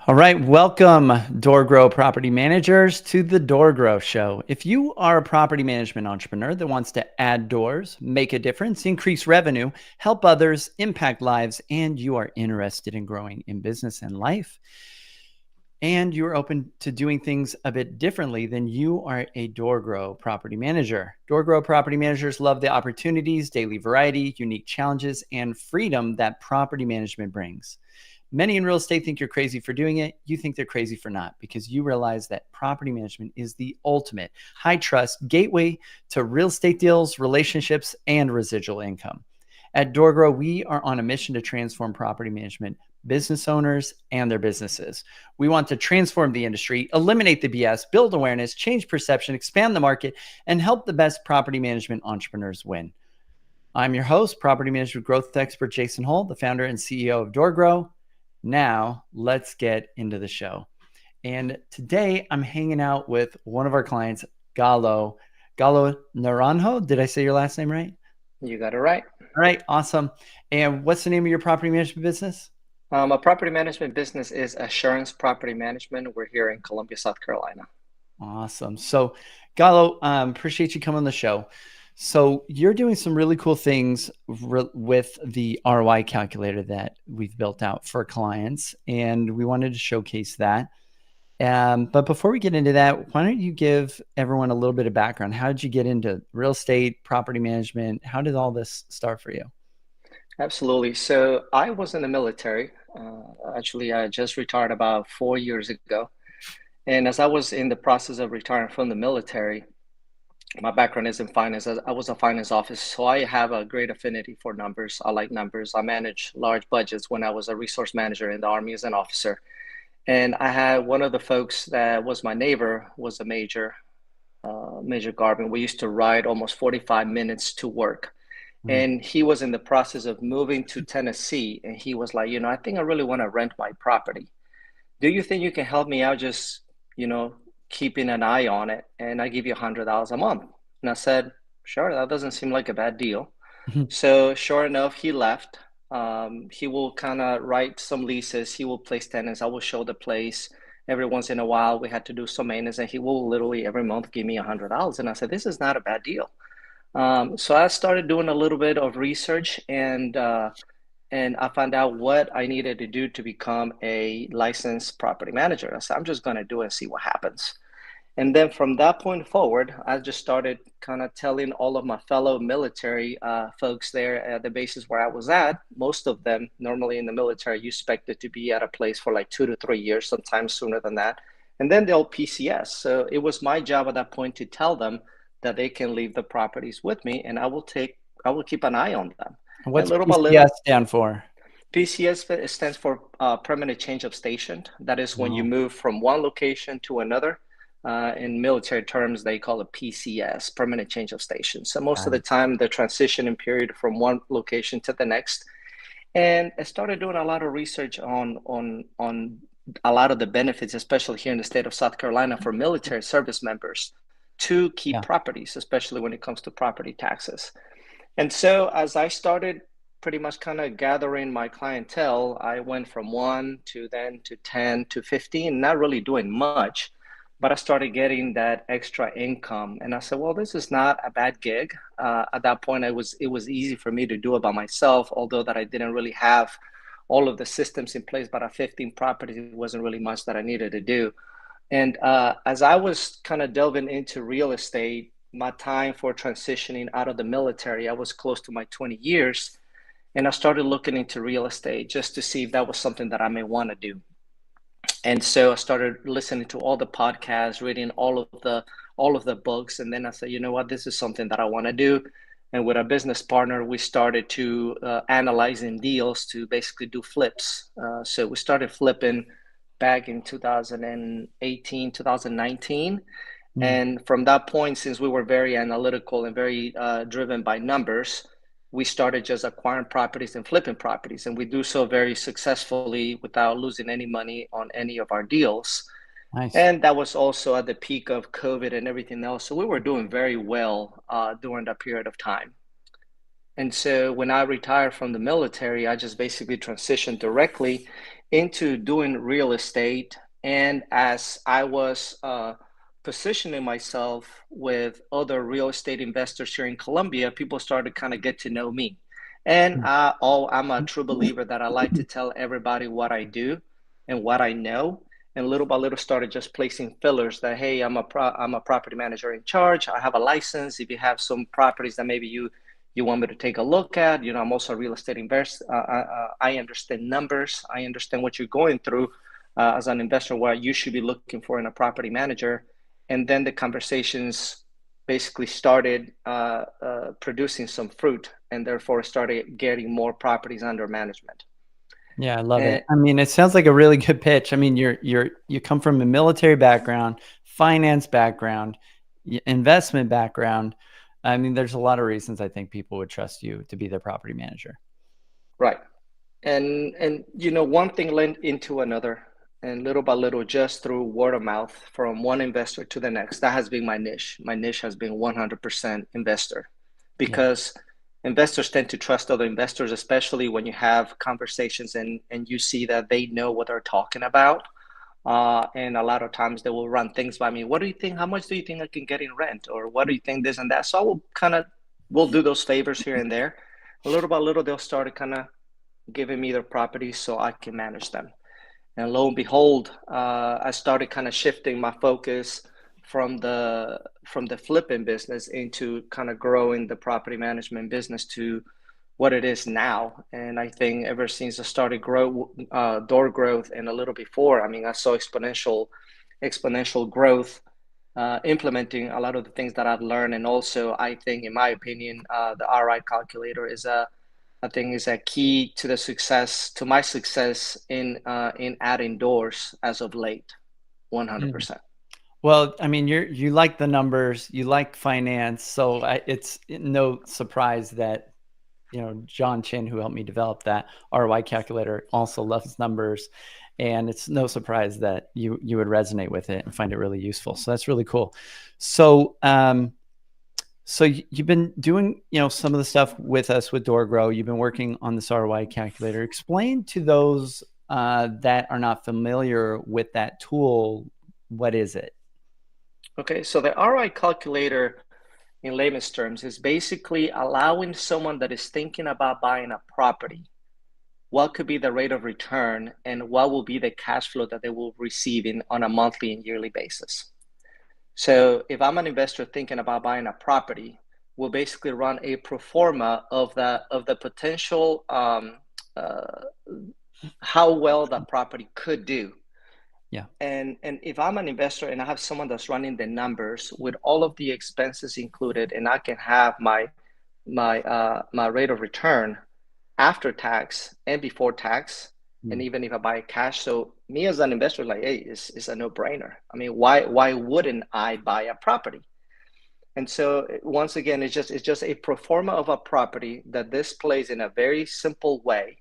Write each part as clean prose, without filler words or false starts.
All right, welcome Door Grow property managers to the Door Grow Show. If you are a property management entrepreneur that wants to add doors, make a difference, increase revenue, help others, impact lives, and you are interested in growing in business and life, and you're open to doing things a bit differently, then you are a Door Grow property manager. Door Grow property managers love the opportunities, daily variety, unique challenges, and freedom that property management brings. Many in real estate think you're crazy for doing it. You think they're crazy for not, because you realize that property management is the ultimate high trust gateway to real estate deals, relationships, and residual income. At DoorGrow, we are on a mission to transform property management business owners and their businesses. We want to transform the industry, eliminate the BS, build awareness, change perception, expand the market, and help the best property management entrepreneurs win. I'm your host, property management growth expert Jason Hull, the founder and CEO of DoorGrow. Now, let's get into the show. And today I'm hanging out with one of our clients, Galo Naranjo. Did I say your last name right? You got it right. All right, awesome. And what's the name of your property management business? A property management business is Assurance Property Management. We're here in Columbia, South Carolina. Awesome. So, Galo, appreciate you coming on the show. So you're doing some really cool things with the ROI calculator that we've built out for clients, and we wanted to showcase that. But before we get into that, why don't you give everyone a little bit of background? How did you get into real estate, property management? How did all this start for you? Absolutely. So I was in the military. Actually, I just retired about 4 years ago. And as I was in the process of retiring from the military, my background is in finance. I was a finance officer, so I have a great affinity for numbers. I like numbers. I managed large budgets when I was a resource manager in the Army as an officer. And I had one of the folks that was my neighbor was a Major Garvin. We used to ride almost 45 minutes to work. Mm. And he was in the process of moving to Tennessee. And he was like, I think I really want to rent my property. Do you think you can help me out just, keeping an eye on it? And I give you $100 a month. And I said, sure, that doesn't seem like a bad deal. So sure enough, he left. He will kind of write some leases. He will place tenants. I will show the place. Every once in a while, we had to do some maintenance, and he will literally every month give me $100. And I said, this is not a bad deal. So I started doing a little bit of research, and I found out what I needed to do to become a licensed property manager. I said, I'm just going to do it and see what happens. And then from that point forward, I just started kind of telling all of my fellow military folks there at the bases where I was at. Most of them, normally in the military, you expected to be at a place for like 2 to 3 years, sometimes sooner than that. And then they'll PCS. So it was my job at that point to tell them that they can leave the properties with me, and I will keep an eye on them. And What's little by PCS little, stand for? PCS stands for permanent change of station. That is when you Oh, move from one location to another. In military terms, they call it PCS, permanent change of station. So most of got the it. time, the transitioning period from one location to the next. And I started doing a lot of research on a lot of the benefits, especially here in the state of South Carolina, for military service members to keep Yeah. properties, especially when it comes to property taxes. And so as I started pretty much kind of gathering my clientele, I went from one to then to 10 to 15, not really doing much, but I started getting that extra income. And I said, well, this is not a bad gig. At that point, it was easy for me to do it by myself, although that I didn't really have all of the systems in place, but at 15 properties, it wasn't really much that I needed to do. And as I was kind of delving into real estate, my time for transitioning out of the military, I was close to my 20 years. And I started looking into real estate just to see if that was something that I may want to do. And so I started listening to all the podcasts, reading all of the books, and then I said, you know what, this is something that I want to do. And with a business partner, we started to analyzing deals to basically do flips. So we started flipping back in 2018, 2019. Mm. And from that point, since we were very analytical and very driven by numbers, we started just acquiring properties and flipping properties. And we do so very successfully without losing any money on any of our deals. Nice. And that was also at the peak of COVID and everything else. So we were doing very well during that period of time. And so when I retired from the military, I just basically transitioned directly into doing real estate. And as I was positioning myself with other real estate investors here in Colombia, people started to kind of get to know me. And I'm a true believer that I like to tell everybody what I do and what I know. And little by little started just placing fillers that, hey, I'm a property manager in charge. I have a license. If you have some properties that maybe you want me to take a look at. I'm also a real estate investor. I understand numbers. I understand what you're going through as an investor, what you should be looking for in a property manager. And then the conversations basically started producing some fruit, and therefore started getting more properties under management. Yeah, I love it. And I mean, it sounds like a really good pitch. I mean, you come from a military background, finance background, investment background. I mean, there's a lot of reasons I think people would trust you to be their property manager. right. And one thing led into another, and little by little, just through word of mouth from one investor to the next. That has been my niche. My niche has been 100% investor, Yeah. because investors tend to trust other investors, especially when you have conversations and you see that they know what they're talking about. And a lot of times they will run things by me. What do you think? How much do you think I can get in rent? Or what do you think this and that? So I will we'll do those favors here and there. A little by little, they'll start kind of giving me their properties so I can manage them. And lo and behold, I started kind of shifting my focus from the flipping business into kind of growing the property management business to what it is now. And I think ever since I started door growth, and a little before, I mean, I saw exponential growth, implementing a lot of the things that I've learned. And also, I think, in my opinion, the RI calculator I think is a key to my success in adding doors as of late, Mm. 100%. Well, I mean, you like the numbers, you like finance, so it's no surprise that John Chin, who helped me develop that ROI calculator, also loves numbers, and it's no surprise that you would resonate with it and find it really useful. So that's really cool. So you've been doing some of the stuff with us with DoorGrow. You've been working on this ROI calculator. Explain to those that are not familiar with that tool, what is it? Okay, so the ROI calculator, in layman's terms, is basically allowing someone that is thinking about buying a property what could be the rate of return and what will be the cash flow that they will receive on a monthly and yearly basis. So if I'm an investor thinking about buying a property, we'll basically run a pro forma of the potential, uh, how well that property could do. Yeah. And if I'm an investor and I have someone that's running the numbers with all of the expenses included, and I can have my rate of return after tax and before tax, and Mm. even if I buy cash. So me as an investor, like, hey, it's a no-brainer. I mean, why wouldn't I buy a property? And so once again, it's just a pro forma of a property that displays in a very simple way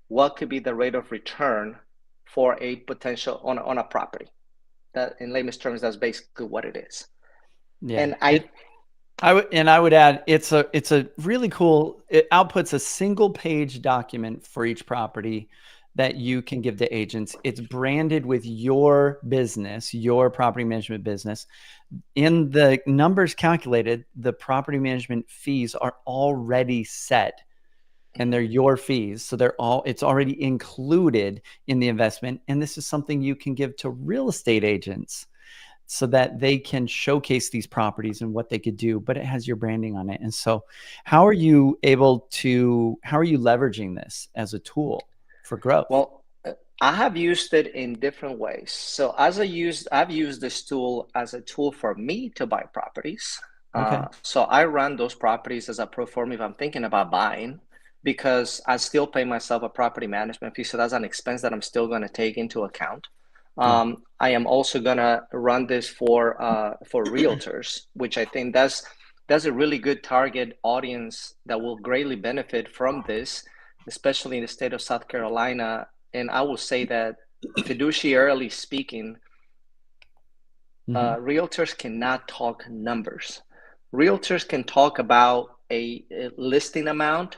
what could be the rate of return for a potential on a property. That, in layman's terms, that's basically what it is. Yeah. And I I would add it's a really cool. It outputs a single page document for each property that you can give to agents. It's branded with your business, your property management business. In the numbers calculated, the property management fees are already set, and they're your fees. So it's already included in the investment. And this is something you can give to real estate agents so that they can showcase these properties and what they could do, but it has your branding on it. And so how are you leveraging this as a tool for growth? Well, I have used it in different ways. So I've used this tool as a tool for me to buy properties. Okay. So I run those properties as a pro forma if I'm thinking about buying, because I still pay myself a property management fee. So that's an expense that I'm still going to take into account. Yeah. I am also going to run this for realtors, which I think that's a really good target audience that will greatly benefit from this, especially in the state of South Carolina. And I will say that, fiduciarily speaking, Hmm. realtors cannot talk numbers. Realtors can talk about a listing amount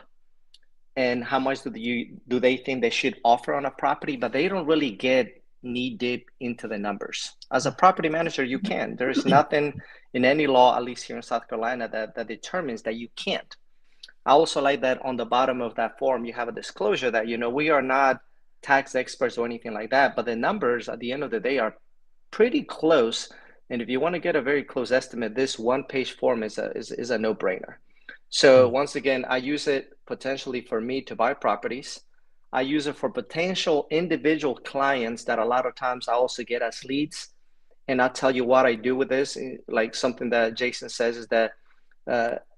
and how much do they think they should offer on a property, but they don't really get knee deep into the numbers. As a property manager, you can. There is nothing in any law, at least here in South Carolina, that determines that you can't. I also like that on the bottom of that form, you have a disclosure that, we are not tax experts or anything like that, but the numbers at the end of the day are pretty close. And if you want to get a very close estimate, this one-page form is a no-brainer. So Mm, once again, I use it potentially for me to buy properties. I use it for potential individual clients that a lot of times I also get as leads. And I'll tell you what I do with this. Like something that Jason says is that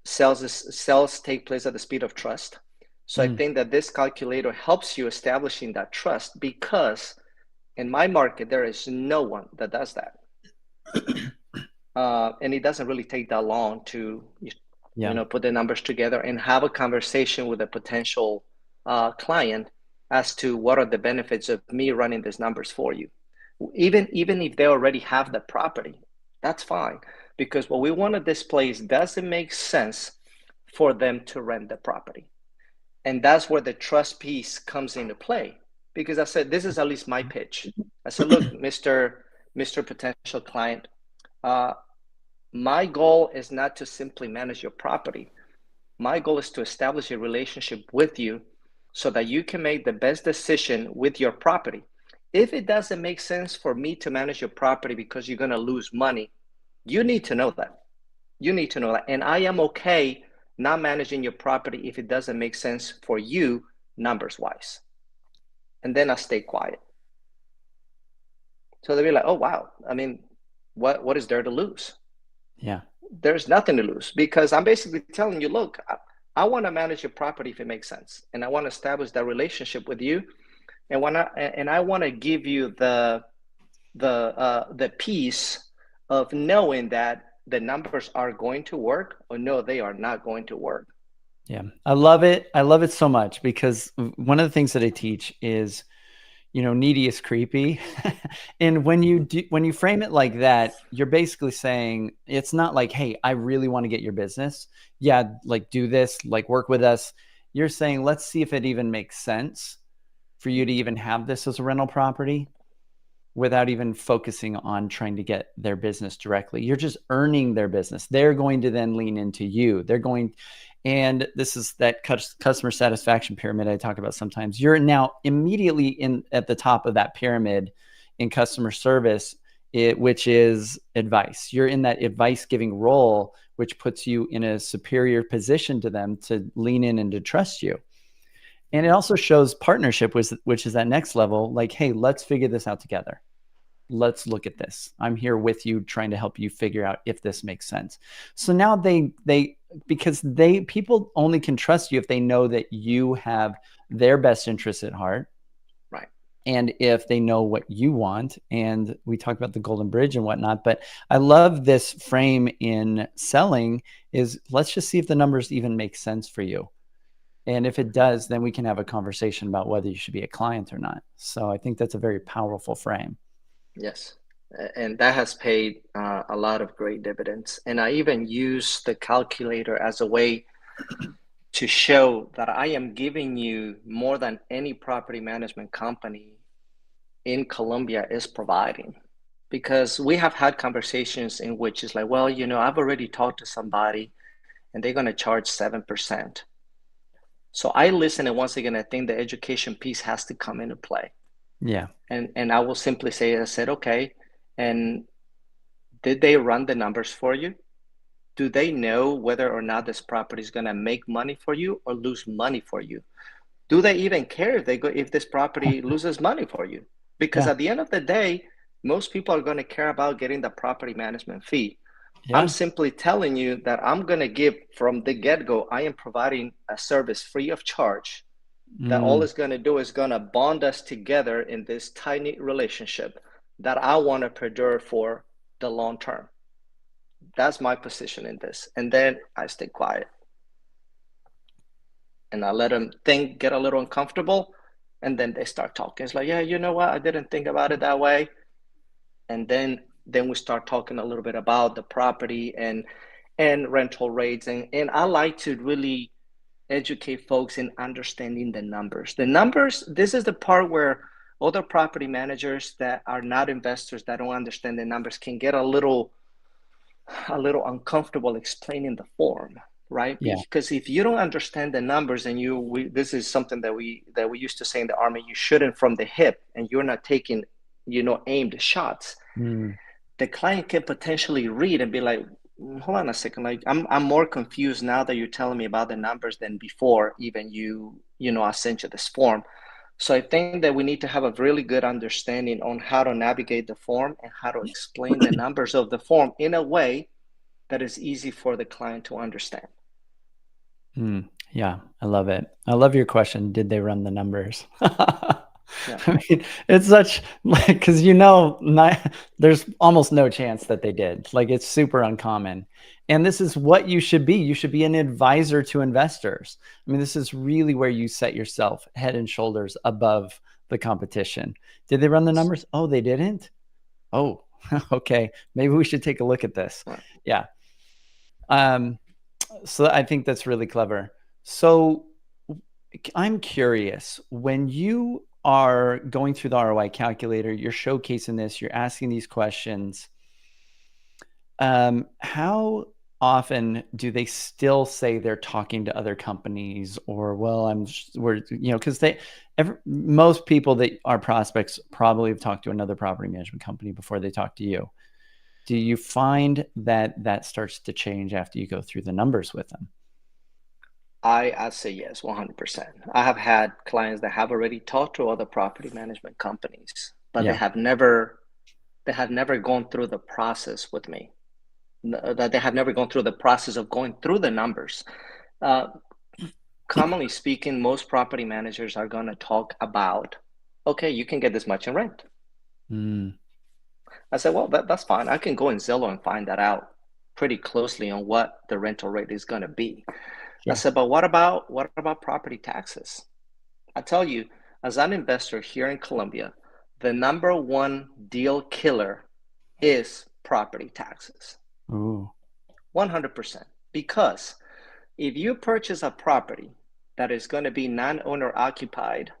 sales take place at the speed of trust. So I mm, think that this calculator helps you establishing that trust because in my market there is no one that does that, and it doesn't really take that long to yeah. put the numbers together and have a conversation with a potential client as to what are the benefits of me running these numbers for you. Even if they already have the property, that's fine, because what we want to display is, does it make sense for them to rent the property? And that's where the trust piece comes into play. Because I said, this is at least my pitch. I said, look, Mr. Potential Client, uh, my goal is not to simply manage your property. My goal is to establish a relationship with you so that you can make the best decision with your property. If it doesn't make sense for me to manage your property because you're going to lose money, you need to know that. You need to know that. And I am okay not managing your property if it doesn't make sense for you numbers wise. And then I stay quiet. So they'll be like, oh, wow. I mean, what is there to lose? Yeah. There's nothing to lose because I'm basically telling you, look, I want to manage your property if it makes sense. And I want to establish that relationship with you. And I want to give you the piece of knowing that the numbers are going to work or no, they are not going to work. Yeah. I love it. I love it so much because one of the things that I teach is, needy is creepy. And when you frame it like that, you're basically saying it's not like, hey, I really want to get your business. Yeah, like do this, like work with us. You're saying, let's see if it even makes sense for you to even have this as a rental property without even focusing on trying to get their business directly. You're just earning their business. They're going to then lean into you. And this is that customer satisfaction pyramid I talk about sometimes. You're now immediately in at the top of that pyramid in customer service, which is advice. You're in that advice giving role, which puts you in a superior position to them to lean in and to trust you. And it also shows partnership, which is that next level. Like, hey, let's figure this out together. Let's look at this. I'm here with you, trying to help you figure out if this makes sense. So now because people only can trust you if they know that you have their best interests at heart. Right. And if they know what you want. And we talked about the golden bridge and whatnot, but I love this frame in selling is let's just see if the numbers even make sense for you. And if it does, then we can have a conversation about whether you should be a client or not. So I think that's a very powerful frame. Yes. And that has paid a lot of great dividends. And I even use the calculator as a way to show that I am giving you more than any property management company in Colombia is providing. Because we have had conversations in which it's like, well, I've already talked to somebody and they're going to charge 7%. So I listen, and once again, I think the education piece has to come into play. Yeah. And I will simply say, I said, okay, and did they run the numbers for you? Do they know whether or not this property is going to make money for you or lose money for you? Do they even care if this property loses money for you? Because Yeah. at the end of the day, most people are going to care about getting the property management fee. I'm Yeah. simply telling you that I'm going to give from the get-go, I am providing a service free of charge that all Mm, it's going to do is going to bond us together in this tiny relationship that I want to preserve for the long term. That's my position in this. And then I stay quiet and I let them think, get a little uncomfortable. And then they start talking. It's like, yeah, you know what? I didn't think about it that way. And then we start talking a little bit about the property. and rental rates. And I like to really educate folks in understanding the numbers. The numbers, this is the part where other property managers that are not investors that don't understand the numbers can get a little uncomfortable explaining the form, right? Yeah. Because if you don't understand the numbers and this is something that we used to say in the army, you shouldn't from the hip and you're not taking, aimed shots. Mm. The client can potentially read and be like, hold on a second, like I'm more confused now that you're telling me about the numbers than before even I sent you this form. So I think that we need to have a really good understanding on how to navigate the form and how to explain the numbers of the form in a way that is easy for the client to understand. Yeah, I love it. I love your question. Did they run the numbers? Yeah. I mean, it's such like because there's almost no chance that they did. Like it's super uncommon. And this is what you should be. You should be an advisor to investors. I mean, this is really where you set yourself head and shoulders above the competition. Did they run the numbers? Oh, they didn't? Oh, okay. Maybe we should take a look at this. Right. Yeah. Um, so I think that's really clever. So I'm curious, when you are going through the ROI calculator, you're showcasing this, you're asking these questions. How often do they still say they're talking to other companies, or because most people that are prospects probably have talked to another property management company before they talk to you. Do you find that starts to change after you go through the numbers with them? I say yes, 100%. I have had clients that have already talked to other property management companies, but they Yeah. have never gone through the process with me. That they have never gone through the process of going through the numbers. Uh, Commonly speaking, most property managers are going to talk about, okay, you can get this much in rent. Mm, I said, well, that's fine. I can go in Zillow and find that out pretty closely on what the rental rate is going to be. I yeah. said, but what about property taxes? I tell you, as an investor here in Colombia, the number one deal killer is property taxes. Ooh. 100%. Because if you purchase a property that is going to be non-owner occupied,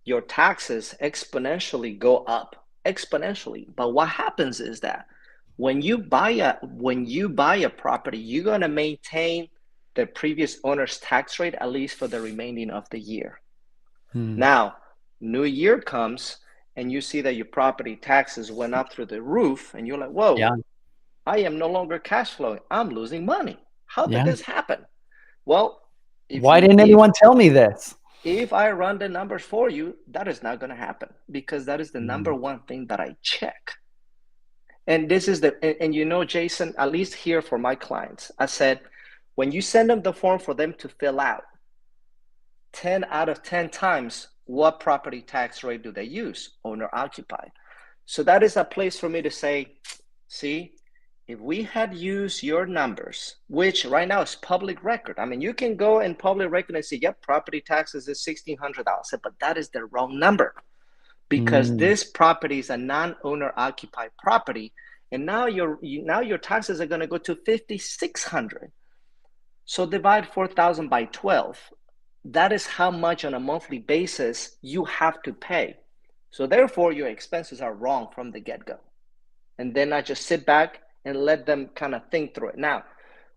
your taxes exponentially go up exponentially. But what happens is that when you buy a property, you're going to maintain the previous owner's tax rate at least for the remaining of the year. Mm, Now, new year comes and you see that your property taxes went up through the roof and you're like, yeah. "Whoa, I am no longer cash flowing. I'm losing money. How did Yeah. this happen?" Well, if Why you didn't if anyone tell me this? if I run the numbers for you, that is not going to happen because that is the number Mm, one thing that I check. And this is Jason, at least here for my clients, I said, when you send them the form for them to fill out, 10 out of 10 times, what property tax rate do they use? Owner occupied. So that is a place for me to say, see, if we had used your numbers, which right now is public record, I mean, you can go in public record and say, yep, property taxes is $1,600. But that is the wrong number because mm, this property is a non-owner occupied property. And now your taxes are going to go to 5,600. So divide 4,000 by 12. That is how much on a monthly basis you have to pay. So therefore, your expenses are wrong from the get-go. And then I just sit back and let them kind of think through it. Now,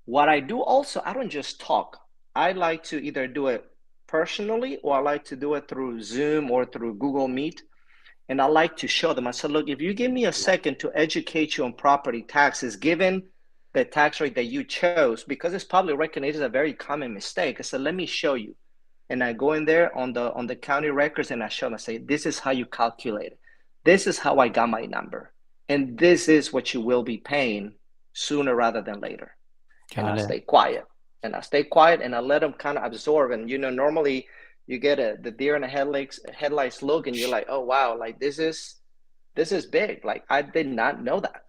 what I do also, I don't just talk. I like to either do it personally or I like to do it through Zoom or through Google Meet. And I like to show them. I said, look, if you give me a second to educate you on property taxes, given the tax rate that you chose, because it's probably recognized as a very common mistake. I said, let me show you. And I go in there on the county records and I show them, I say, this is how you calculate it. This is how I got my number. And this is what you will be paying sooner rather than later. And I got it. stay quiet. And I stay quiet and I let them kind of absorb. And normally you get the deer in the headlights look, and you're like, oh wow, like this is big. Like I did not know that.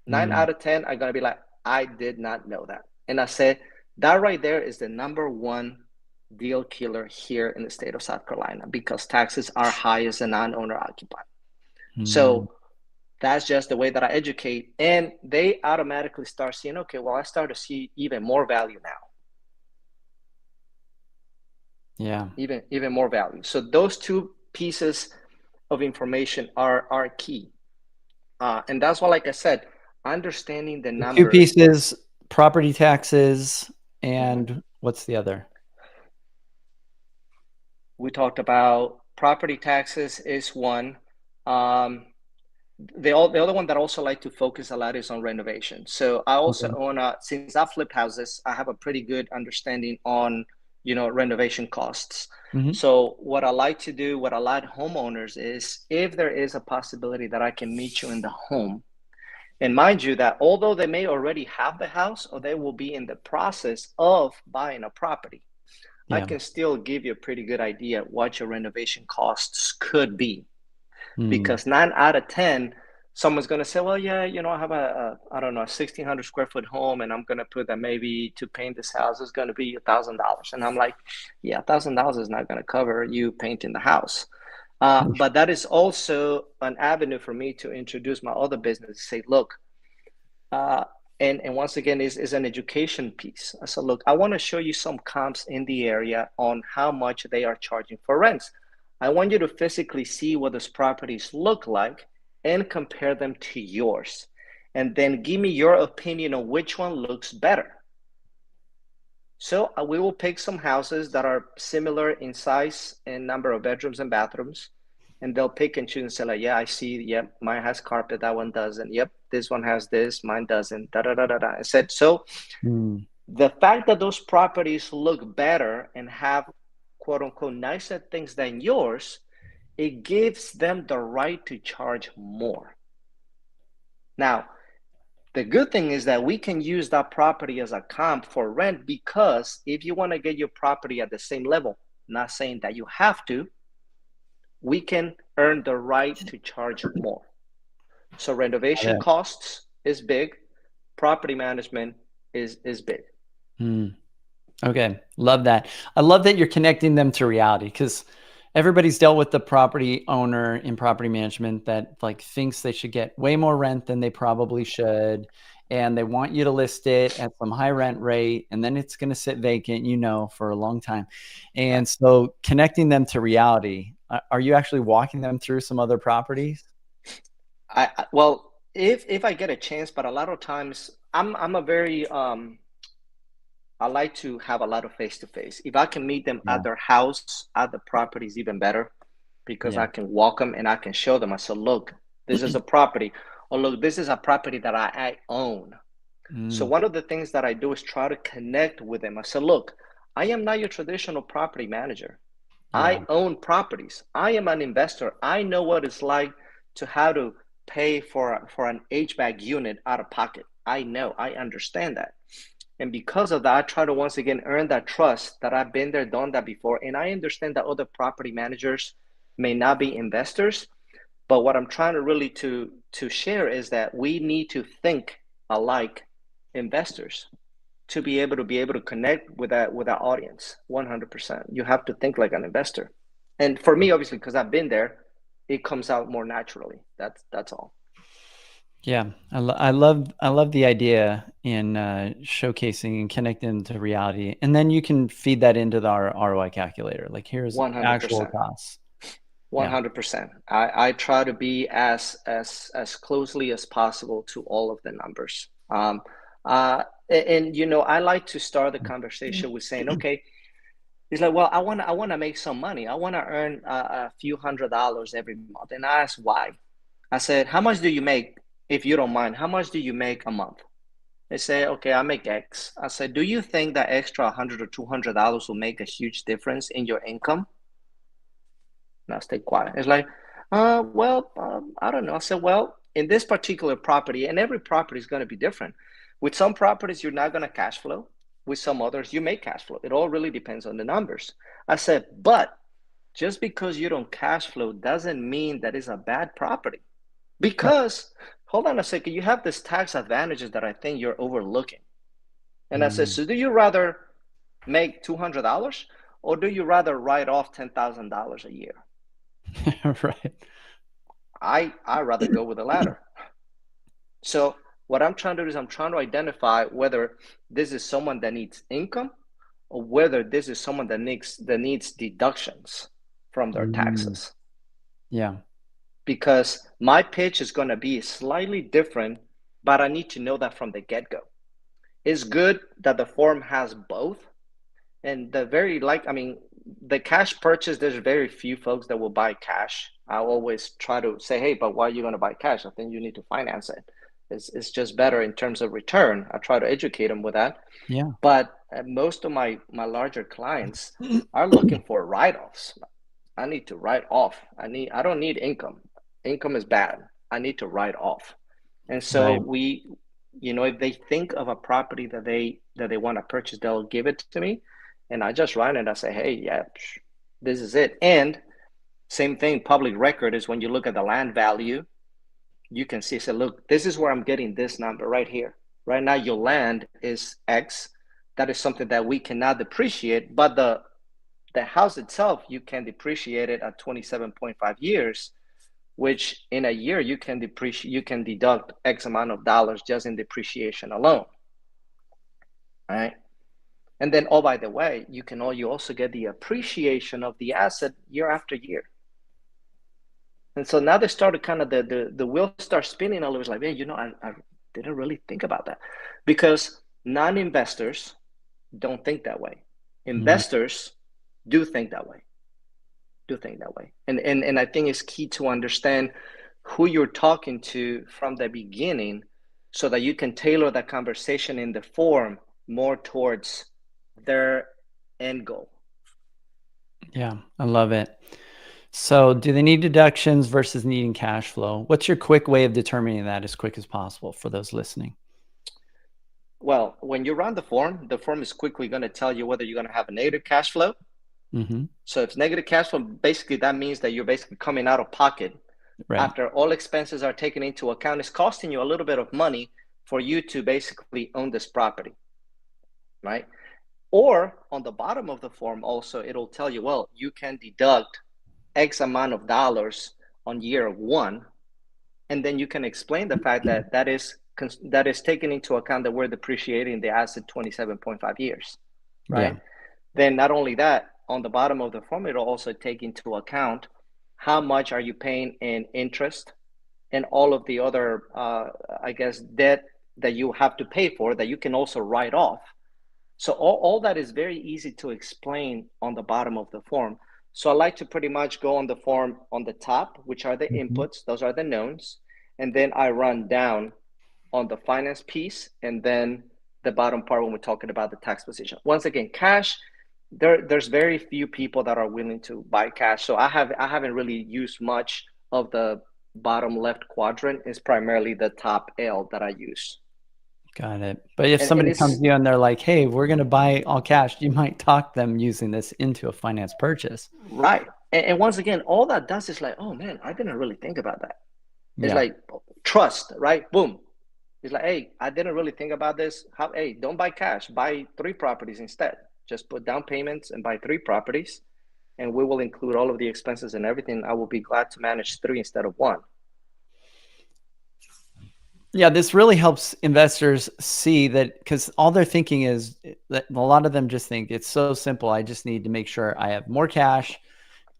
Nine Mm, out of ten are gonna be like, I did not know that. And I said that right there is the number one deal killer here in the state of South Carolina because taxes are high as a non-owner occupied. mm, So That's just the way that I educate. And they automatically start seeing, okay, well, I start to see even more value now. Yeah. Even more value. So those two pieces of information are key. And that's why, like I said, understanding the The two numbers. pieces, property taxes, Mhm. and what's the other? We talked about property taxes is one. Um, the other one that I also like to focus a lot is on renovation. So I also Okay. own since I flip houses, I have a pretty good understanding on renovation costs. Mhm. So what I like to do, what I like homeowners is if there is a possibility that I can meet you in the home, and mind you that although they may already have the house or they will be in the process of buying a property, I Yeah. can still give you a pretty good idea what your renovation costs could be. Mm. Because 9 out of 10, someone's going to say, well, yeah, I have I don't know, a 1,600 square foot home, and I'm going to put that maybe to paint this house is going to be $1,000. And I'm like, yeah, $1,000 is not going to cover you painting the house. But that is also an avenue for me to introduce my other business. Say, look, uh, and once again is an education piece. So look, I want to show you some comps in the area on how much they are charging for rents. I want you to physically see what those properties look like and compare them to yours. And then give me your opinion on which one looks better. So we will pick some houses that are similar in size and number of bedrooms and bathrooms, and they'll pick and choose and say like, yeah, I see, yep, mine has carpet, that one doesn't. Yep, this one has this, mine doesn't. Da da da da da. I said so. Mm. The fact that those properties look better and have quote unquote nicer things than yours, it gives them the right to charge more. Now, the good thing is that we can use that property as a comp for rent because if you want to get your property at the same level, not saying that you have to, we can earn the right to charge more. So Got renovation it. costs is big, property management is big. Mm. Okay. Love that. I love that you're connecting them to reality because everybody's dealt with the property owner in property management that like thinks they should get way more rent than they probably should. And they want you to list it at some high rent rate, and then it's going to sit vacant, for a long time. Right. And so connecting them to reality, are you actually walking them through some other properties? Well, if I get a chance, but a lot of times I'm a very I like to have a lot of face to face. If I can meet them Yeah. at their house, at the property is even better because Yeah. I can walk them and I can show them. I said, look, this is a property. Or look, this is a property that I own. So Mm. one of the things that I do is try to connect with them. I said, look, I am not your traditional property manager. Yeah. I own properties. I am an investor. I know what it's like to how to pay for an HVAC unit out of pocket. I know. I understand that. And because of that, I try to once again earn that trust that I've been there, done that before. And I understand that other property managers may not be investors, but what I'm trying to really to share is that we need to think alike investors to be able to connect with that audience 100%. You have to think like an investor. And for me, obviously, because I've been there, it comes out more naturally. That's all. Yeah, I love the idea in showcasing and connecting to reality, and then you can feed that into the ROI calculator. Like, here's actual 100%. costs. Yeah, 100%. I try to be as closely as possible to all of the numbers. And I like to start the conversation with saying, okay, it's like, well, I want to make some money. I want to earn a few $100s every month. And I asked why. I said, how much do you make, if you don't mind? How much do you make a month? They say, okay, I make X. I said, do you think that extra 100 or $200 will make a huge difference in your income? Now stay quiet. It's like, well, I don't know. I said, well, in this particular property, and every property is going to be different. With some properties, you're not going to cash flow. With some others, you may cash flow. It all really depends on the numbers. I said, but just because you don't cash flow doesn't mean that it's a bad property. right. Because, hold on a second, you have this tax advantages that I think you're overlooking. And I said, Mm. so do you rather make $200 or do you rather write off $10,000 a year? Right. I rather go with the latter. So what I'm trying to do is I'm trying to identify whether this is someone that needs income or whether this is someone that needs deductions from their Mm, taxes. yeah. Because my pitch is going to be slightly different, but I need to know that from the get-go. It's good that the form has both. And the cash purchase, there's very few folks that will buy cash. I always try to say, hey, but why are you going to buy cash? I think you need to finance it. It's just better in terms of return. I try to educate them with that. Yeah. But most of my larger clients are looking for write-offs. I need to write off. I don't need income. Income is bad. I need to write off. And so Right. if they think of a property that they want to purchase, they'll give it to me, and I just write it. I say, hey, yeah, this is it. And same thing, public record is when you look at the land value, you can see, say, look, this is where I'm getting this number right here. Right now, your land is X. That is something that we cannot depreciate, but the house itself, you can depreciate it at 27.5 years, which in a year you can deduct X amount of dollars just in depreciation alone, right? And then, oh, by the way, you also get the appreciation of the asset year after year. And so now they started kind of the wheel starts spinning a little bit, like, man, I didn't really think about that, because non-investors don't think that way. Mhm. Investors do think that way. And I think it's key to understand who you're talking to from the beginning, so that you can tailor that conversation in the form more towards their end goal. Yeah, I love it. So, do they need deductions versus needing cash flow? What's your quick way of determining that as quick as possible for those listening? Well, when you run the form is quickly going to tell you whether you're going to have a negative cash flow. Mhm. So if it's negative cash flow, basically that means that you're basically coming out of pocket Right. after all expenses are taken into account. It's costing you a little bit of money for you to basically own this property, right? Or on the bottom of the form, also, it'll tell you, well, you can deduct X amount of dollars on year one. And then you can explain the fact that that is taken into account that we're depreciating the asset 27.5 years, Yeah. right? Then not only that, on the bottom of the form, it'll also take into account how much are you paying in interest and all of the other, I guess, debt that you have to pay for that you can also write off. So all that is very easy to explain on the bottom of the form. So I like to pretty much go on the form on the top, which are the Mhm. inputs, those are the knowns, and then I run down on the finance piece, and then the bottom part when we're talking about the tax position. Once again, cash, there's very few people that are willing to buy cash. So I haven't really used much of the bottom left quadrant. It's primarily the top L that I use. Got it. But if And somebody comes it's to you and they're like, "Hey, we're gonna buy all cash," you might talk them using this into a finance purchase. right. And once again, all that does is like, oh man, I didn't really think about that. It's Yeah. like trust, right? Boom. It's like, hey, I didn't really think about this. Hey, don't buy cash. Buy three properties instead. Just put down payments and buy three properties, and we will include all of the expenses and everything. I will be glad to manage three instead of one. Yeah, this really helps investors see that, because all they're thinking is that a lot of them just think it's so simple. I just need to make sure I have more cash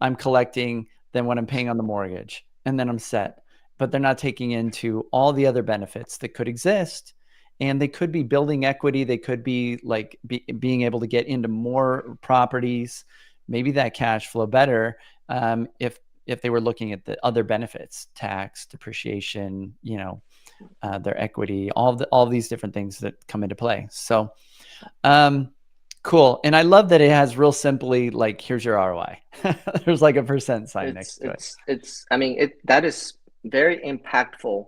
I'm collecting than what I'm paying on the mortgage, and then I'm set. But they're not taking into all the other benefits that could exist. And they could be building equity. They could be like being able to get into more properties, maybe that cash flow better, if they were looking at the other benefits, tax, depreciation, their equity, all these different things that come into play. So, cool. And I love that it has real simply, like, here's your ROI. There's like a percent sign It's next to it. it's it's. I mean, that is very impactful.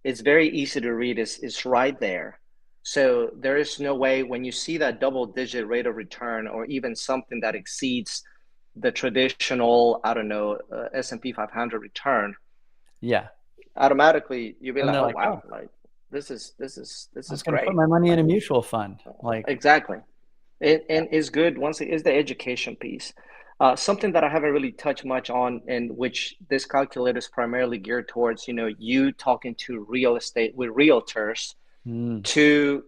It's very easy to read. It's right there. So there is no way when you see that double-digit rate of return, or even something that exceeds the traditional, I don't know, S&P 500 return, Yeah. automatically you'll be And like, they're oh like, wow, oh, like this I was is going to put great. my money in Like, a mutual fund. Like, exactly. yeah, And is good once it is the education piece. Something that I haven't really touched much on, and which this calculator is primarily geared towards, you talking to real estate with realtors Mm, to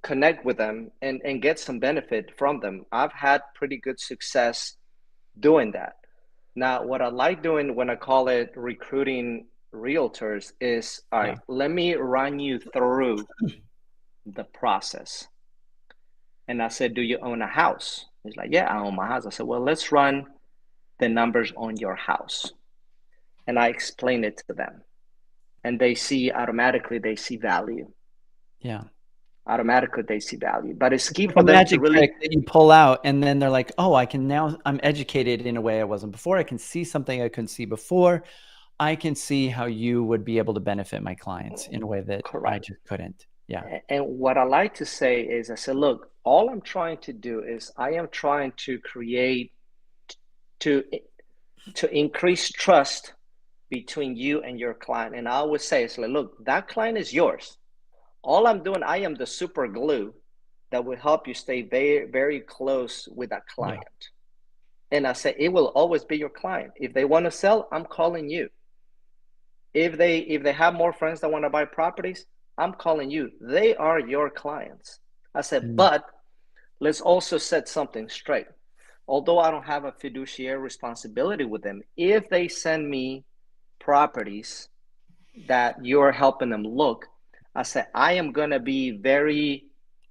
connect with them and get some benefit from them. I've had pretty good success doing that. Now, what I like doing when I call it recruiting realtors is, all yeah. right, let me run you through the process. And I said, do you own a house? He's like, yeah, I own my house. I said, well, let's run the numbers on your house. And I explain it to them. And they see automatically, they see value. Yeah. Automatically, they see value. But it's It's key like a for them to magic really trick that you pull out, and then they're like, "Oh, I can now I'm educated in a way I wasn't before. I can see something I couldn't see before. I can see how you would be able to benefit my clients in a way that I correct. just couldn't." Yeah. And what I like to say is, I said, look, all I'm trying to do is I am trying to create to to increase trust between you and your client. And I always say, it's like, look, that client is yours. All I'm doing, I am the super glue that will help you stay very, very close with that Yeah. client. And I say, it will always be your client. If they want to sell, I'm calling you. If they have more friends that want to buy properties, I'm calling you. They are your clients. I said, Mm. but let's also set something straight. Although I don't have a fiduciary responsibility with them, if they send me properties that you're helping them look, I said, I am going to be very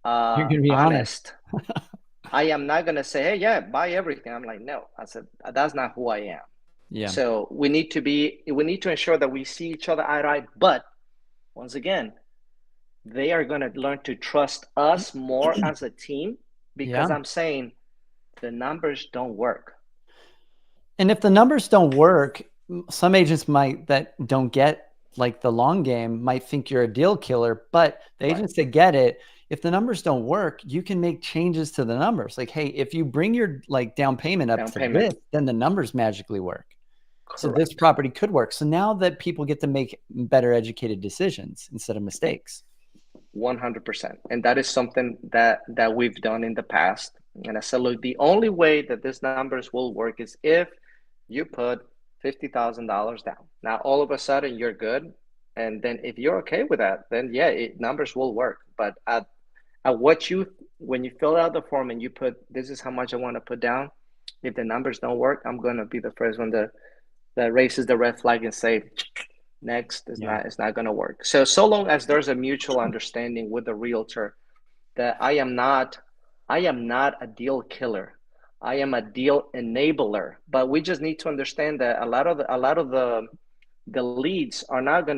You're gonna be honest. honest. I am not going to say, hey, yeah, buy everything. I'm like, no. I said, that's not who I am. Yeah. So we need to ensure that we see each other eye to eye. But once again, they are going to learn to trust us more as a team because Yeah. I'm saying the numbers don't work. And if the numbers don't work, some agents might that don't get like the long game might think you're a deal killer, but the Right. agents that get it, if the numbers don't work, you can make changes to the numbers. Like, hey, if you bring your like down payment up Down for payment. this, then the numbers magically work. So this Correct. property could work. So now that people get to make better educated decisions instead of mistakes. 100%. And that is something that we've done in the past. And I said, look, the only way that these numbers will work is if you put $50,000 down. Now, all of a sudden, you're good. And then if you're okay with that, then yeah, numbers will work. But at what you when you fill out the form and you put this is how much I want to put down, if the numbers don't work, I'm gonna be the first one that raises the red flag and say next is Yeah. not it's not going to work. So long as there's a mutual understanding with the realtor that I am not a deal killer, I am a deal enabler. But we just need to understand that a lot of the leads are not going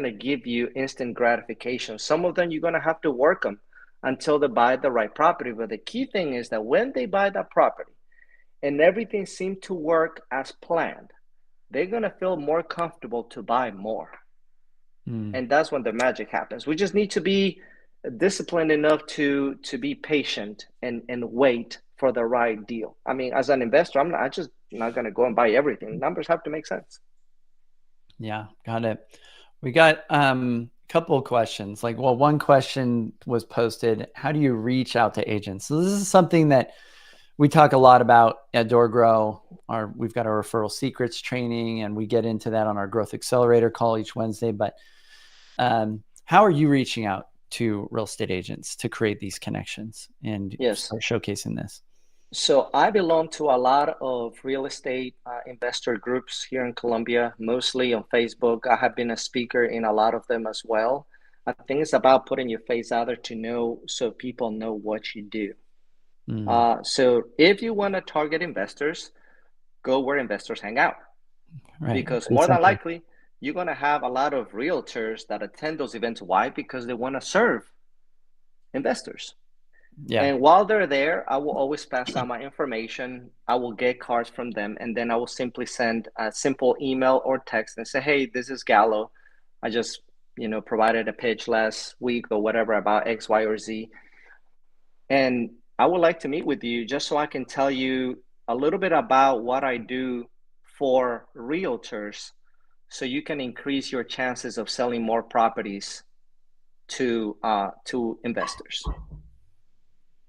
to give you instant gratification. Some of them you're going to have to work them until they buy the right property. But the key thing is that when they buy that property and everything seems to work as planned, they're going to feel more comfortable to buy more. Mm. And that's when the magic happens. We just need to be disciplined enough to be patient and wait for the right deal. I mean, as an investor, I'm just not going to go and buy everything. Numbers have to make sense. Yeah, got it. We got a couple of questions. Like, well, one question was posted, how do you reach out to agents? So this is something that we talk a lot about at DoorGrow. We've got our referral secrets training, and we get into that on our growth accelerator call each Wednesday. But how are you reaching out to real estate agents to create these connections and Yes. start showcasing this? So I belong to a lot of real estate investor groups here in Colombia, mostly on Facebook. I have been a speaker in a lot of them as well. I think it's about putting your face out there to know so people know what you do. Mm, So if you want to target investors, go where investors hang out right. because Pretty more than simple. likely you're going to have a lot of realtors that attend those events. Why? Because they want to serve investors. Yeah. And while they're there, I will always pass out my information. I will get cards from them, and then I will simply send a simple email or text and say, "Hey, this is Gallo. I just, provided a pitch last week or whatever about X, Y, or Z, and I would like to meet with you just so I can tell you a little bit about what I do for realtors, so you can increase your chances of selling more properties to investors.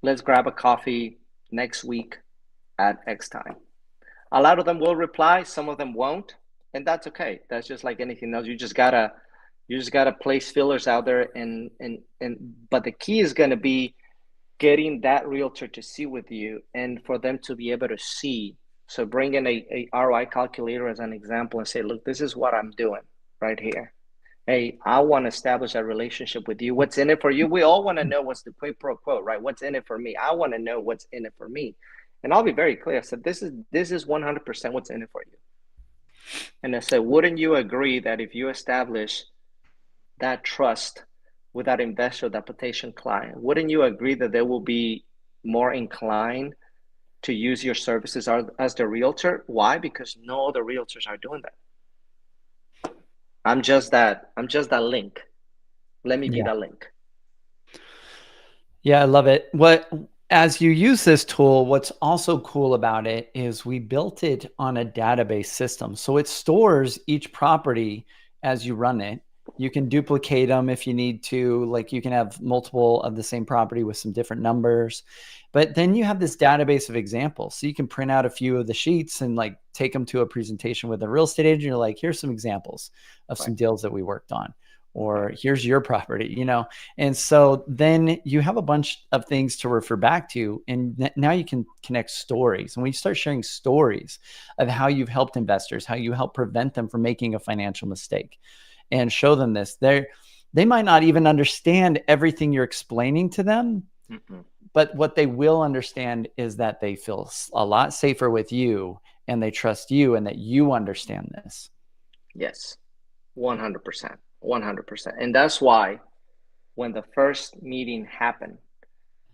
Let's grab a coffee next week at X time. A lot of them will reply, some of them won't, and that's okay. That's just like anything else. You just gotta place fillers out there, and but the key is gonna be getting that realtor to see with you and for them to be able to see. So bring in a ROI calculator as an example and say, look, this is what I'm doing right here. Hey, I want to establish a relationship with you. What's in it for you? We all want to know what's the quid pro quo, right? What's in it for me? I want to know what's in it for me. And I'll be very clear. I said, this is 100% what's in it for you. And I said, wouldn't you agree that if you establish that trust with that investor, that potential client, wouldn't you agree that they will be more inclined to use your services as the realtor? Why? Because no other realtors are doing that. I'm just that link. Let me be Yeah. that link. Yeah, I love it. As you use this tool, what's also cool about it is we built it on a database system. So it stores each property as you run it. You can duplicate them if you need to, like you can have multiple of the same property with some different numbers. But then you have this database of examples. So you can print out a few of the sheets and like take them to a presentation with a real estate agent. You're like, here's some examples of Right. some deals that we worked on, Right. or here's your property, and so then you have a bunch of things to refer back to. And now you can connect stories. And when you start sharing stories of how you've helped investors, how you help prevent them from making a financial mistake and show them this, they might not even understand everything you're explaining to them. Mm-mm. But what they will understand is that they feel a lot safer with you and they trust you and that you understand this. Yes. 100%. 100%. And that's why when the first meeting happened,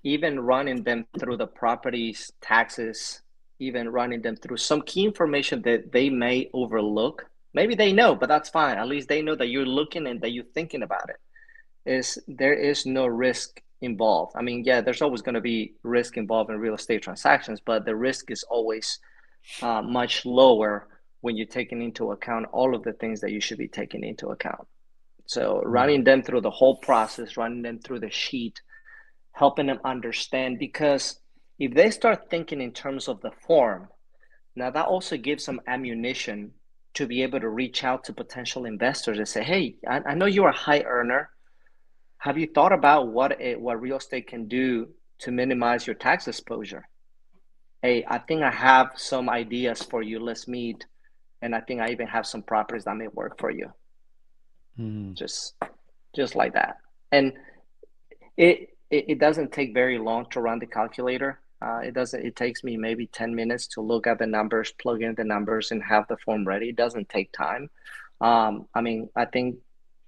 even running them through the property's taxes, even running them through some key information that they may overlook. Maybe they know, but that's fine. At least they know that you're looking and that you're thinking about it. There is no risk involved. I mean, yeah, there's always going to be risk involved in real estate transactions, but the risk is always much lower when you're taking into account all of the things that you should be taking into account. So Mm. running them through the whole process, running them through the sheet, helping them understand, because if they start thinking in terms of the form, now that also gives them ammunition to be able to reach out to potential investors and say, hey, I know you're a high earner. Have you thought about what real estate can do to minimize your tax exposure? Hey, I think I have some ideas for you. Let's meet. And I think I even have some properties that may work for you. Mm. Just just like that. And it doesn't take very long to run the calculator. It doesn't. It takes me maybe 10 minutes to look at the numbers, plug in the numbers, and have the form ready. It doesn't take time. I mean, I think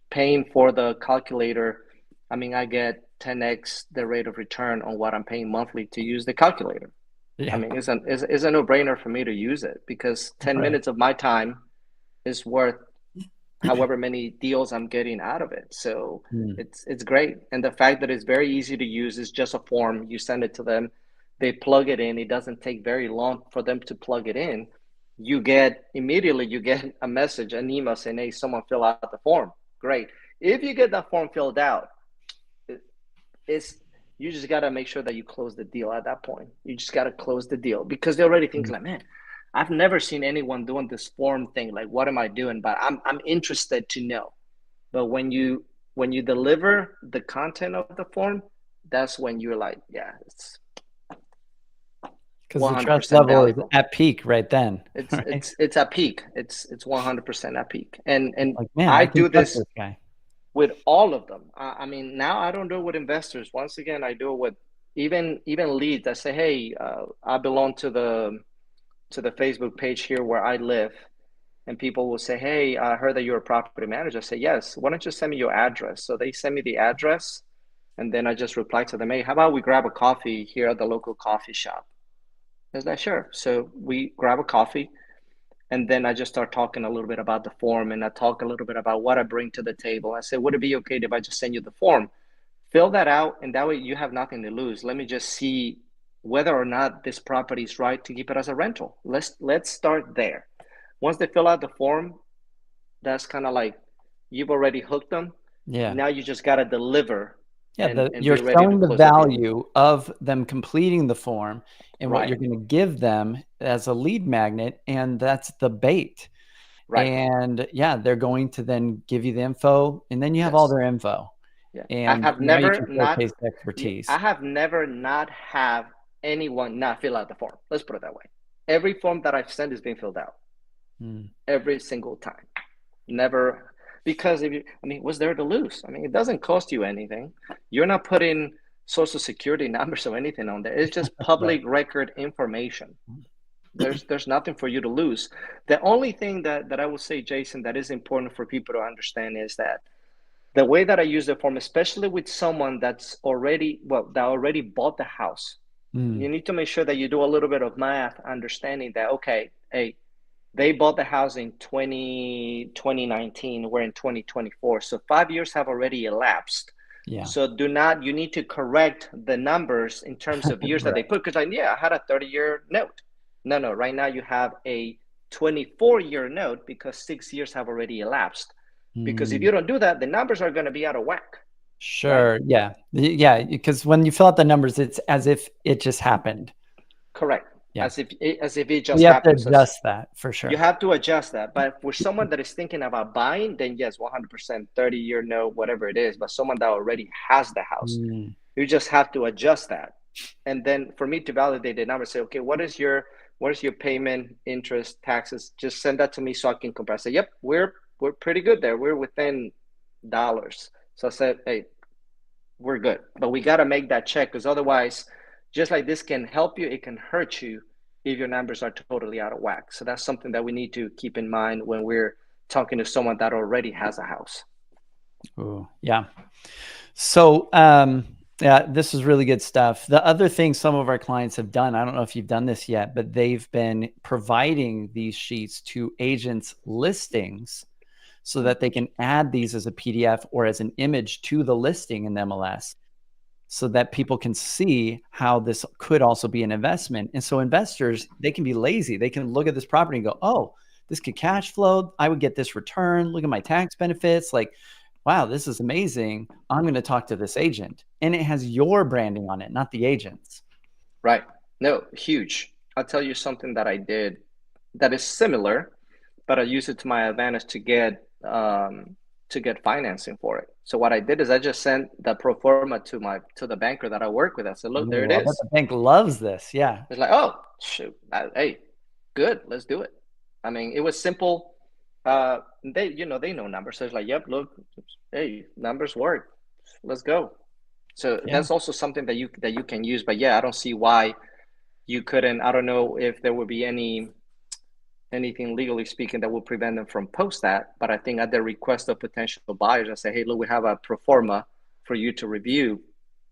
paying for the calculator, I mean, I get 10x the rate of return on what I'm paying monthly to use the calculator. I Yeah. mean, it's a no-brainer for me to use it because 10 Right. minutes of my time is worth however many deals I'm getting out of it. So Mm. it's great. And the fact that it's very easy to use is just a form. You send it to them, they plug it in. It doesn't take very long for them to plug it in. You get a message, an email saying, hey, someone fill out the form. Great. If you get that form filled out, it's you just gotta make sure that you close the deal at that point. You just gotta close the deal because they already think Mm. like, man, I've never seen anyone doing this form thing. Like, what am I doing? But I'm interested to know. But when you deliver the content of the form, that's when you're like, yeah, it's Because the trust 100% level is valuable. at peak right then, It's right? it's it's at peak. It's 100% at peak. And Like, man, I I can do trust this this guy. with all of them. I mean, now I don't do it with investors. Once again, I do it with even leads. I say, hey, I belong to the Facebook page here where I live, and people will say, hey, I heard that you're a property manager. I say, yes. Why don't you send me your address? So they send me the address, and then I just reply to them, hey, how about we grab a coffee here at the local coffee shop? Is that sure? So we grab a coffee. And then I just start talking a little bit about the form and I talk a little bit about what I bring to the table. I say, would it be okay if I just send you the form? Fill that out, and that way you have nothing to lose. Let me just see whether or not this property is right to keep it as a rental. Let's start there. Once they fill out the form, that's kind of like you've already hooked them. Yeah. Now you just gotta deliver. Yeah, and you're be ready to selling the close the deal. value of them completing the form and what Right, you're gonna give them as a lead magnet, and that's the bait. right. And yeah, they're going to then give you the info, and then you have all Yes. their info, Yeah. I and have now you never can not showcase yeah, I expertise. have never not have anyone not fill out the form. Let's put it that way. Every form that I've sent is being filled out Mm, every single time. Never, because if you, I mean, what's there to lose? I mean, it doesn't cost you anything. You're not putting social security numbers or anything on there. It's just right. public record information. There's nothing for you to lose. The only thing that I would say, Jason, that is important for people to understand is that the way that I use the form, especially with someone that's already, well, that already bought the house, you Mm, need to make sure that you do a little bit of math, understanding that, okay, hey, they bought the house in 2019. We're in 2024. So 5 years have already elapsed. yeah. So do not, you need to correct the numbers in terms of years that they Right. put. Because, like, yeah, I had a 30-year note. No, no, right now you have a 24-year note because 6 years have already elapsed. Because if Mm, you don't do that, the numbers are going to be out of whack, right? sure, yeah. Yeah, because when you fill out the numbers, it's as if it just happened. Correct. Yeah. As if it So just you have to happens. As adjust that for you sure. have to adjust that. But for someone that is thinking about buying, then yes, 100%, 30-year note, whatever it is. But someone that already has the house, Mm, you just have to adjust that. And then for me to validate the number, say, okay, what is your payment, interest, taxes? Just send that to me so I can compare. Say, yep, we're pretty good there. We're within dollars. So I said, hey, we're good. But we got to make that check because otherwise, just like this can help you, it can hurt you if your numbers are totally out of whack. So that's something that we need to keep in mind when we're talking to someone that already has a house. ooh, yeah. So, yeah, this is really good stuff. The other thing some of our clients have done, I don't know if you've done this yet, but they've been providing these sheets to agents' listings so Mm. that they can add these as a PDF or as an image to the listing in MLS so that people can see how this could also be an investment. And so investors, they can be lazy. They can look at this property and go, oh, this could cash flow. I would get this return. Look at my tax benefits. Like, wow, this is amazing. I'm going to talk to this agent. And it has your branding on it, not the agent's. Right. No, huge. I'll tell you something that I did that is similar, but I use it to my advantage to get financing for it. So what I did is I just sent the pro forma to the banker that I work with. I said, look, there it Ooh, I bet is. the bank loves this. Yeah. It's like, oh shoot, hey, good, let's do it. I mean, it was simple. They know numbers, so it's like, yep, look, hey, numbers work. Let's go. So Yeah. that's also something that you can use. But yeah, I don't see why you couldn't. I don't know if there would be anything legally speaking that would prevent them from post that. But I think at the request of potential buyers, I say, hey, look, we have a pro forma for you to review.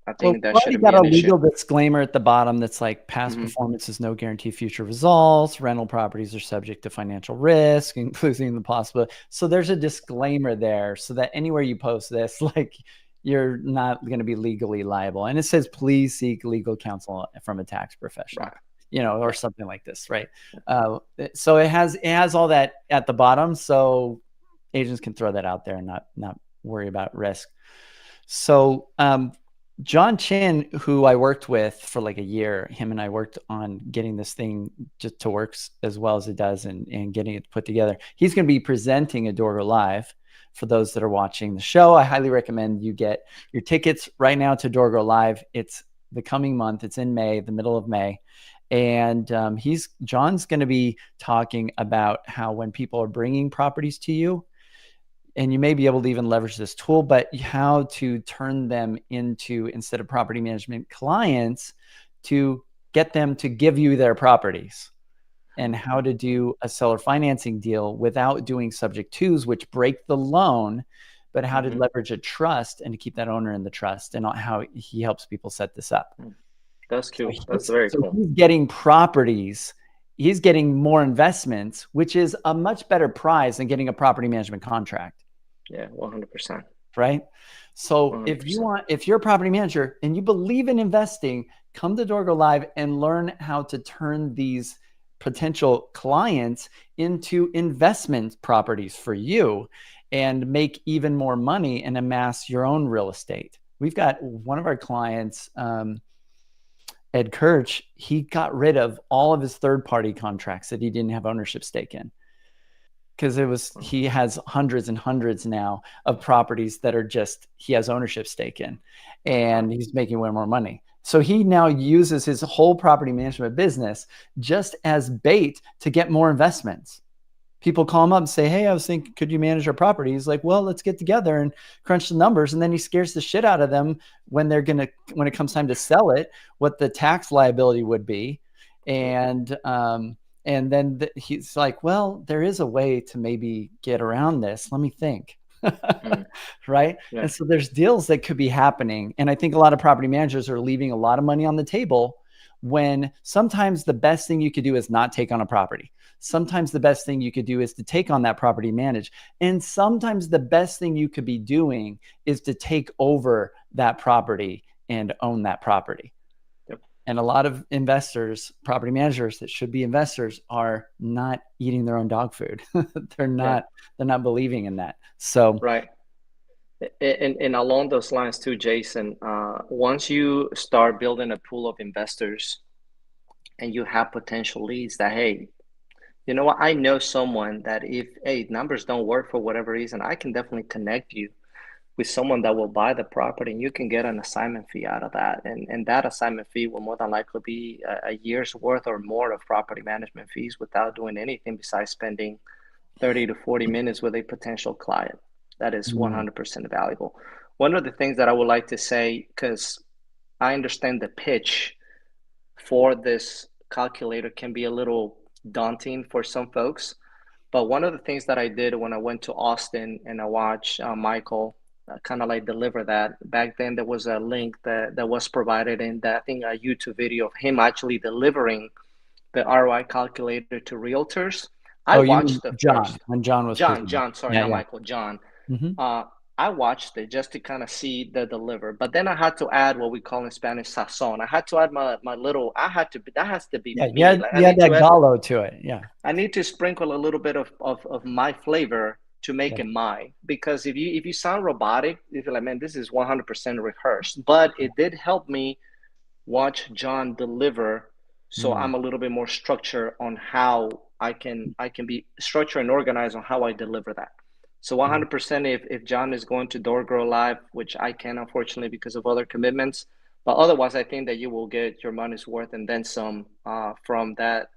I Well, think we've that already shouldn't be got a an issue. legal disclaimer at the bottom that's like past Mm-hmm. performance is no guarantee of future results. Rental properties are subject to financial risk, including the possible. So there's a disclaimer there so that anywhere you post this, like you're not going to be legally liable. And it says, please seek legal counsel from a tax professional, Right. or Yeah. something like this, right? So it has all that at the bottom. So agents can throw that out there and not worry about risk. So John Chin, who I worked with for like a year, him and I worked on getting this thing just to work as well as it does and getting it put together. He's going to be presenting at Dorgo Live for those that are watching the show. I highly recommend you get your tickets right now to Dorgo Live. It's the coming month. It's in May, the middle of May. And John's going to be talking about how when people are bringing properties to you, and you may be able to even leverage this tool, but how to turn them into, instead of property management clients, to get them to give you their properties, and how to do a seller financing deal without doing subject twos, which break the loan, but how to Mm-hmm. leverage a trust and to keep that owner in the trust, and how he helps people set this up. That's So cool. That's very cool. he's getting properties, he's getting more investments, which is a much better prize than getting a property management contract. Yeah, 100%. Right? So $100. if you're a property manager and you believe in investing, come to Dorgo Live and learn how to turn these potential clients into investment properties for you and make even more money and amass your own real estate. We've got one of our clients, Ed Kirch, he got rid of all of his third party contracts that he didn't have ownership stake in, because he has hundreds and hundreds now of properties that are just he has ownership stake in, and he's making way more money. So he now uses his whole property management business just as bait to get more investments. People call him up and say, "Hey, I was thinking, could you manage our property?" He's like, "Well, let's get together and crunch the numbers." And then he scares the shit out of them when when it comes time to sell it, what the tax liability would be. And then he's like, "Well, there is a way to maybe get around this. Let me think." Mm, Right. yeah, And so there's deals that could be happening. And I think a lot of property managers are leaving a lot of money on the table, when sometimes the best thing you could do is not take on a property. Sometimes the best thing you could do is to take on that property, manage. And sometimes the best thing you could be doing is to take over that property and own that property. yep, And a lot of investors, property managers that should be investors, are not eating their own dog food. they're yeah, not they're not believing in that. So right. And along those lines too, Jason, once you start building a pool of investors and you have potential leads that, hey, you know what, I know someone that if, hey, numbers don't work for whatever reason, I can definitely connect you with someone that will buy the property and you can get an assignment fee out of that. And that assignment fee will more than likely be a year's worth or more of property management fees without doing anything besides spending 30 to 40 minutes with a potential client. That is mm, 100% valuable. One of the things that I would like to say, because I understand the pitch for this calculator can be a little daunting for some folks. But one of the things that I did when I went to Austin and I watched Michael kind of like deliver that, back then there was a link that was provided in that, I think, a YouTube video of him actually delivering the ROI calculator to realtors. I oh, you mean watched the John, first, when John was presenting? John, sorry, Yeah, not yeah. Michael, John. Hmm. Uh, I watched it just to kind of see the deliver, but then I had to add what we call in Spanish sazon. I had to add my little. I had to. That has to be Yeah, me. Like I you had need to that add. Galo to it. Yeah, I need to sprinkle a little bit of my flavor to make yeah. it mine. Because if you sound robotic, if you're like, man, this is 100% rehearsed. But it did help me watch John deliver, so Mm, I'm a little bit more structured on how I can be structured and organized on how I deliver that. So yeah. 100%, if John is going to Door Grow Live, which I can unfortunately because of other commitments, but otherwise I think that you will get your money's worth and then some from that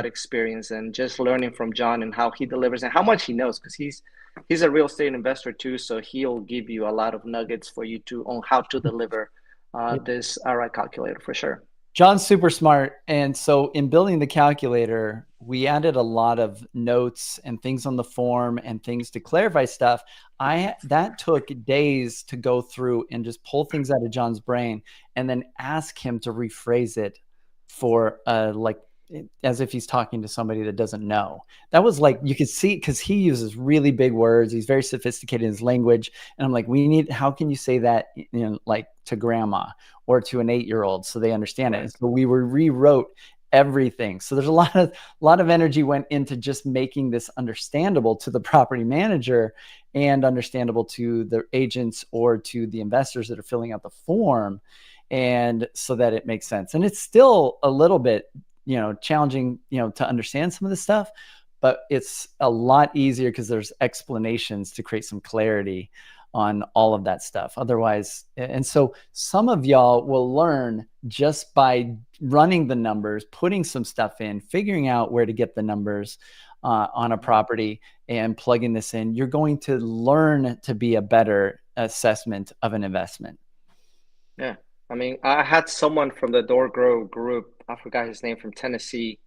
experience and just learning from John and how he delivers and how much he knows, because he's a real estate investor too, so he'll give you a lot of nuggets for you to on how to deliver Yeah. this RI calculator for sure. John's super smart. And so in building the calculator, we added a lot of notes and things on the form and things to clarify stuff. That took days to go through and just pull things out of John's brain and then ask him to rephrase it for like as if he's talking to somebody that doesn't know. That was like you could see, because he uses really big words. He's very sophisticated in his language. And I'm like, how can you say that, like to grandma or to an 8-year-old so they understand it? Right. And so we rewrote everything. So there's a lot of energy went into just making this understandable to the property manager and understandable to the agents or to the investors that are filling out the form, and so that it makes sense. And it's still a little bit challenging to understand some of this stuff, but it's a lot easier because there's explanations to create some clarity on all of that stuff. Otherwise, and so some of y'all will learn just by running the numbers, putting some stuff in, figuring out where to get the numbers on a property and plugging this in. You're going to learn to be a better assessment of an investment. Yeah. I mean, I had someone from the Door Grow group, I forgot his name, from Tennessee.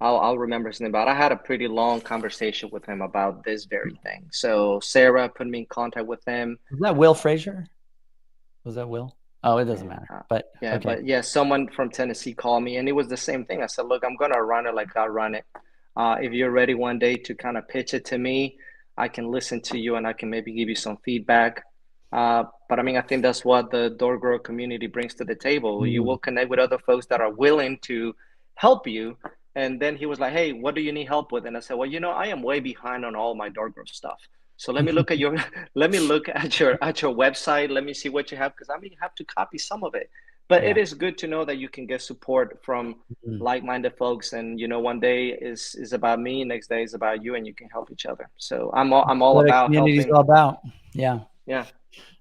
I'll remember his name, but I had a pretty long conversation with him about this very thing. So Sarah put me in contact with him. Was that Will Frazier? Was that Will? Oh, it doesn't Man, matter. But yeah, okay. but yeah, someone from Tennessee called me, and it was the same thing. I said, "Look, I'm gonna run it like I run it. If you're ready one day to kind of pitch it to me, I can listen to you, and I can maybe give you some feedback." But I mean, I think that's what the Door Grow community brings to the table. You Mm. will connect with other folks that are willing to help you. And then he was like, "Hey, what do you need help with?" And I said, "Well, I am way behind on all my Door Grow stuff." So let me look at your let me look at your website. Let me see what you have because I may have to copy some of it. But it Yeah. is good to know that you can get support from Mhm. like-minded folks, and one day is about me, next day is about you, and you can help each other. So I'm all What a about community is helping. all about. Yeah. Yeah,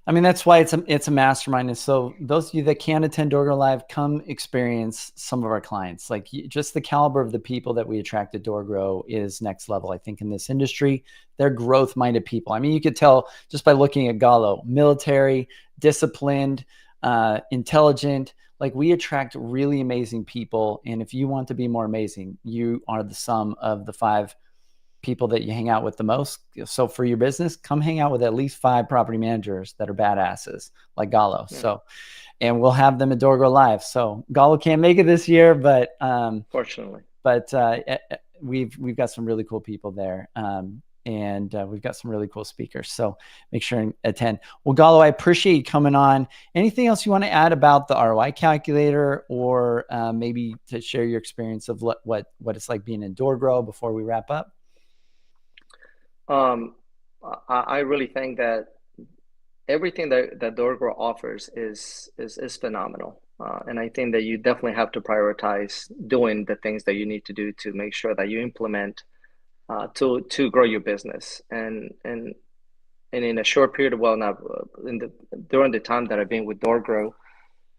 I mean, that's why it's a mastermind. And so those of you that can attend Doorgrow Live, come experience some of our clients. Like just the caliber of the people that we attract at Doorgrow is next level. I think in this industry, they're growth minded people. I mean, you could tell just by looking at Galo, military, disciplined, intelligent. Like we attract really amazing people. And if you want to be more amazing, you are the sum of the 5 people that you hang out with the most. So for your business, come hang out with at least 5 property managers that are badasses like Gallo. yeah, So, and we'll have them at Dorgo Live. So Gallo can't make it this year, fortunately. we've got some really cool people there. And we've got some really cool speakers. So make sure and attend. Well, Gallo, I appreciate you coming on. Anything else you want to add about the ROI calculator, or maybe to share your experience of what it's like being in Doorgrow before we wrap up? Um, I really think that everything that Doorgrow offers is phenomenal. And I think that you definitely have to prioritize doing the things that you need to do to make sure that you implement to grow your business. And in a short period of, well, now during the time that I've been with Doorgrow,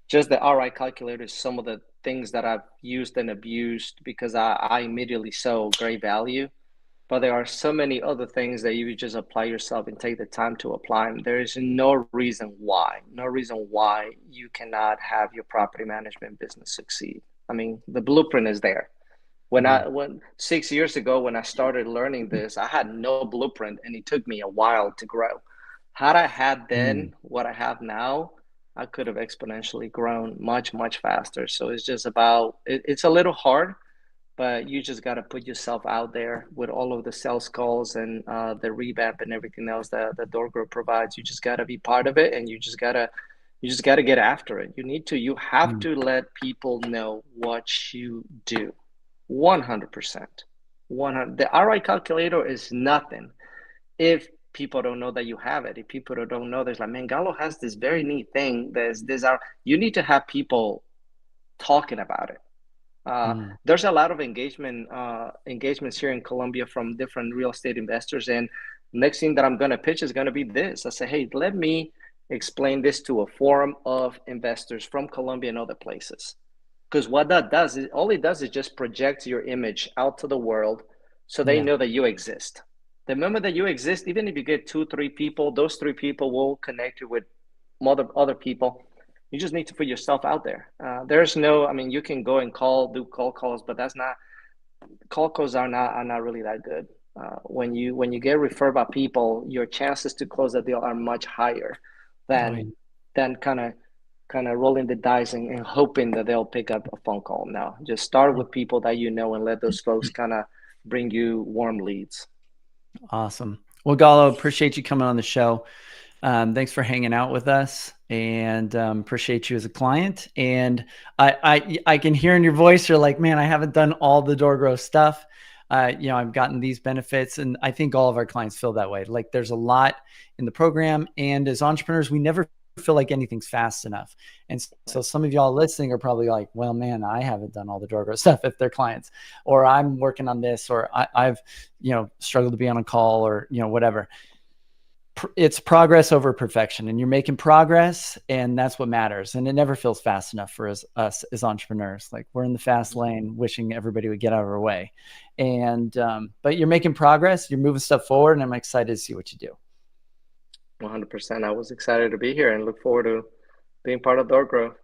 just the RI calculator is some of the things that I've used and abused because I immediately saw great value. But there are so many other things that you just apply yourself and take the time to apply them. There is no reason why you cannot have your property management business succeed. I mean, the blueprint is there. Mm. When 6 years ago when I started learning this, I had no blueprint and it took me a while to grow. Had I had Mm. then what I have now, I could have exponentially grown much, much faster. So it's just about it's a little hard, but you just got to put yourself out there with all of the sales calls and the revamp and everything else that the door group provides. You just got to be part of it, and you just got to get after it. You have Mm. to let people know what you do. 100%. 100. The ROI calculator is nothing if people don't know that you have it. If people don't know, there's like, man, Gallo has this very neat thing. There's this. You need to have people talking about it. Mm. There's a lot of engagements here in Colombia from different real estate investors, and next thing that I'm going to pitch is going to be this. I say, hey, let me explain this to a forum of investors from Colombia and other places, because what that does is all it does is just project your image out to the world, so they Yeah. know that you exist. The moment that you exist, even if you get 2, 3 people, those 3 people will connect you with other people. You just need to put yourself out there. There's no, I mean, you can go and do call calls, but that's not, call calls are not really that good. When you get referred by people, your chances to close a deal are much higher Oh, yeah. than kind of rolling the dice and hoping that they'll pick up a phone call. Now, just start with people that you know and let those folks kind of bring you warm leads. Awesome. Well, Gallo, appreciate you coming on the show. Thanks for hanging out with us, and appreciate you as a client. And I can hear in your voice, you're like, man, I haven't done all the door growth stuff. I've gotten these benefits, and I think all of our clients feel that way. Like there's a lot in the program, and as entrepreneurs, we never feel like anything's fast enough. And so Right. some of y'all listening are probably like, well, man, I haven't done all the door growth stuff if they're clients, or I'm working on this, or I've, struggled to be on a call, or, whatever. It's progress over perfection, and you're making progress, and that's what matters. And it never feels fast enough for us as entrepreneurs. Like we're in the fast lane wishing everybody would get out of our way. And but you're making progress, you're moving stuff forward, and I'm excited to see what you do. 100%. I was excited to be here and look forward to being part of Door Growth.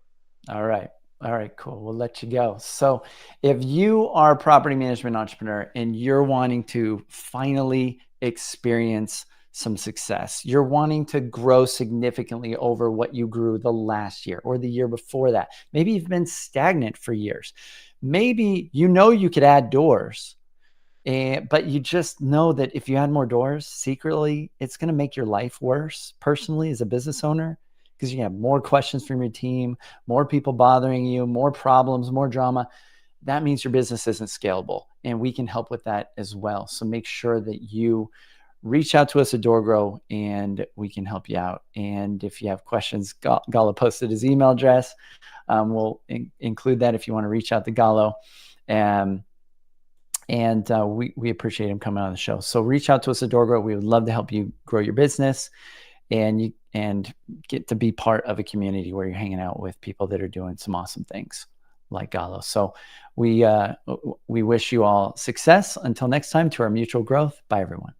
All right. All right, cool. We'll let you go. So if you are a property management entrepreneur and you're wanting to finally experience some success, you're wanting to grow significantly over what you grew the last year or the year before that, maybe you've been stagnant for years. Maybe you could add doors, but you just know that if you add more doors secretly, it's going to make your life worse personally as a business owner, because you have more questions from your team, more people bothering you, more problems, more drama. That means your business isn't scalable, and we can help with that as well. So make sure that you reach out to us at DoorGrow and we can help you out. And if you have questions, Galo posted his email address. We'll include that if you want to reach out to Galo. And we appreciate him coming on the show. So reach out to us at DoorGrow. We would love to help you grow your business and get to be part of a community where you're hanging out with people that are doing some awesome things like Galo. So we wish you all success. Until next time, to our mutual growth. Bye, everyone.